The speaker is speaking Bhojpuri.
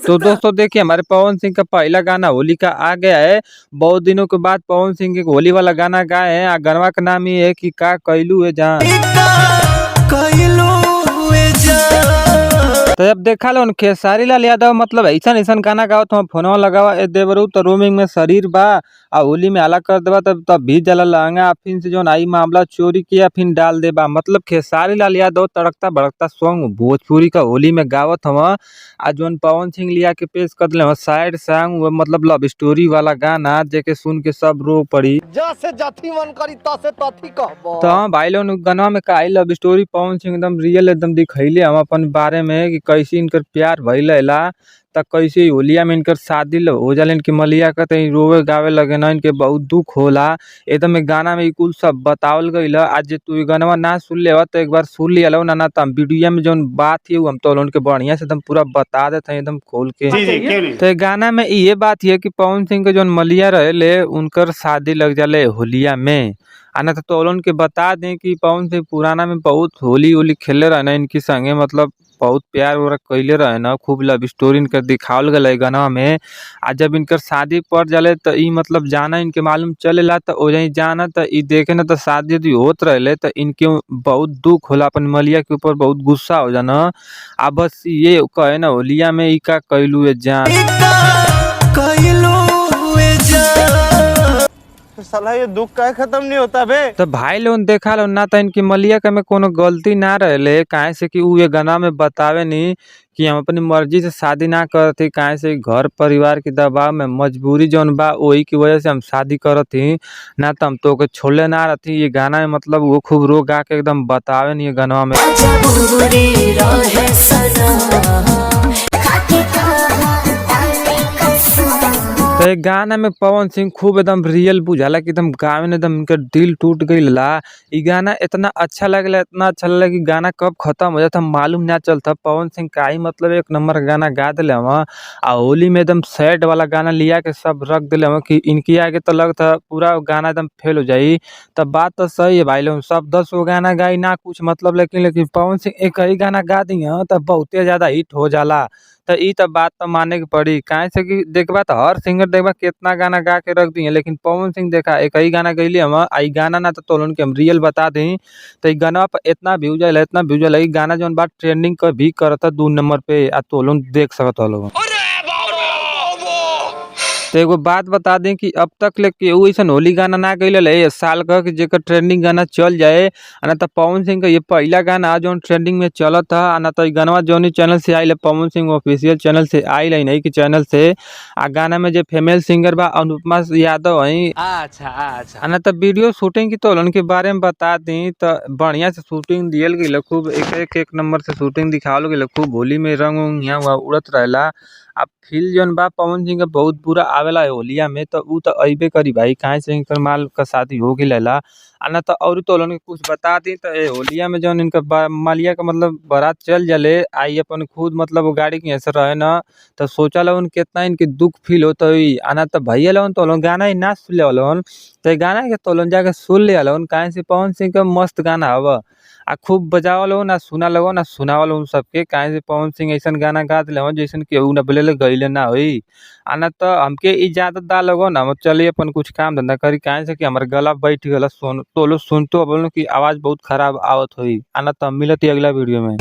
तो दोस्तों देखिए हमारे पवन सिंह का पहला गाना होली का आ गया है। बहुत दिनों के बाद पवन सिंह एक होली वाला गाना गाए हैं। गनवा का नाम ही है कि का कैलू है जहाँ। तो अब देखा लो खेसारी लाल यादव मतलब ऐसा ऐसा गाना गाओ तो फोनवा लगावा ए देवरू तो रोमिंग में शरीर बा आ होली में आला कर देवा तब भी जला लहंगा फिर से जो आई मामला चोरी किया फिर डाल देबा। मतलब खेसारी लाल यादव तड़कता भड़कता सॉन्ग भोजपुरी का होली में गावत हवा। आज जोन पवन सिंह लिया के पेश कर दिले साइड सॉन्ग मतलब लव स्टोरी वाला गाना जेके सुन के सब रो पड़ी जैसे जाति मन करी तसे तथी कहबो। तो भाई लोग गनवा में का लव स्टोरी पवन सिंह एकदम रियल एकदम दिखैले हम अपन बारे में कि कैसे इनकर प्यार भइला त कैसे होलिया में इनकर शादी हो जाला इनके मलिया का त रोवे गावे लगे ना इनके बहुत दुख होला। एकदम गाना में कुल सब बतावल गईल। आज जे तू गाना ना सुन ले तो एक बार सुन लिया लो ना तो वीडियो में जो बात है हम तो उनके बढ़िया से एकदम पूरा बता देते हैं एकदम खोल के। तो गाना में ये बात है कि पवन सिंह के जो मलिया रहे उनकर शादी लग जाले होलिया में आना तो उन के बता दें कि पवन सिंह पुराना में बहुत होली होली खेले रहे ना इनकी संगे मतलब बहुत प्यार व्यार कैले रहे ना खूब लव स्टोरी इनकर दिखावल गए गाना में। आज जब इनकर शादी पड़ जाले तो ई मतलब जाना इनके मालूम चलेला तो ओ जाई जाना तो ई देखे ना तो शादी यदि होत रहे तो इनके बहुत दुख होला अपन मलिया के ऊपर बहुत गुस्सा हो जाना। अब बस ये कहे ना होलिया में ई का कैलू है जान साला ये दुख का खत्म नहीं होता बे। तो भाई लोग देखा लो ना तो इनकी मलिया का में कोनो गलती ना रहे काहे से कि उ ये गाना में बतावे नहीं कि हम अपनी मर्जी से शादी ना करती काहे से घर परिवार के दबाव में मजबूरी जौन बा वही की वजह से हम शादी करती ना तो हम तो के छोड़ले ना रहती। ये गाना में मतलब वो खूब रो गा के एकदम बतावे नहीं ये गाना में। तो एक गाना में पवन सिंह खूब एकदम रियल बुझाला कि एकदम गावे में एकदम इनका दिल टूट गई ला। ये गाना इतना अच्छा लगला इतना अच्छा लगला कि गाना कब खत्म हो जाता मालूम ना चलता। पवन सिंह का ही मतलब एक नंबर गाना गा दिले हम आ होली में एकदम सैड वाला गाना लिया के सब रख दिले हम कि इनकी आगे तो लगता पूरा गाना एकदम फेल हो जाई। तब बात तो सही है भाई लोग सब 10 गो गाना गाई ना कुछ मतलब लेकिन पवन सिंह एक ही गाना गा दी तब बहुते ज्यादा हिट हो जाला। तो ई तब बात तो माने के पड़ी काहे से कि देखबा तो हर सिंगर देखबा कितना गाना गा के रख दिए लेकिन पवन सिंह देखा एक ही गाना गईले हम आई गाना ना तो तोलन के हम रियल बता दी। तो ई गाना पर इतना व्यूज आइल इतना व्यूज आइल गाना जौन बात ट्रेंडिंग का भी करता 2 नंबर पे आ तोलन देख सकत हो लोग। तो एगो बात बता दें कि अब तक ले केहू ऐसा होली गाना ना गई साल का कि जेकर ट्रेंडिंग गाना चल जाए ना तो पवन सिंह का ये पहला गाना जो ट्रेंडिंग में चलत था ना तो गाना जौन चैनल से आइल पवन सिंह ऑफिशियल चैनल से आइल नहीं कि चैनल से आ गाना में जो फीमेल सिंगर बा अनुपमा यादव है। अच्छा ना तो वीडियो शूटिंग की तो उनके बारे में बता दी तो बढ़िया से शूटिंग दियल गई खूब एक नंबर से शूटिंग दिखावल गई खूब होली में रंग उंग यहाँ उड़त रहेला। अब फील जौन बा पवन सिंह का बहुत बुरा आवेला होलिया में तो उ तो अइबे करी भाई काहे से इनकर माल का शादी हो गइला ना तो और तो लोगन के कुछ बता दी तो होलिया में जौन इनका मालिया का मतलब बारात चल जाले आई अपन खुद मतलब वो गाड़ी के ऐसे रहे ना तो सोचा लोगन कितना इनके दुख फील होता हुई आना तो भैया लोगन तो गाना ही ना सुन ले लोगन तो गाना के तो जाके सुन ले लोगन काहे से पवन सिंह का मस्त गाना हवा आ खूब बजावा लोग ना सुना लगो ना सुनावा लोग सबके काहे से पवन सिंह ऐसा गाना गा दिले जैसन केहू ना बोले गईले ना होई आना तो हमके इजाजत दा लगो ना हम चलिए अपन कुछ काम धंधा करी काहे से कि हमारे गला बैठ गला सुन तो लोग सुनतो बोलो कि आवाज बहुत खराब आवत हुई आना तो मिलती अगला वीडियो में।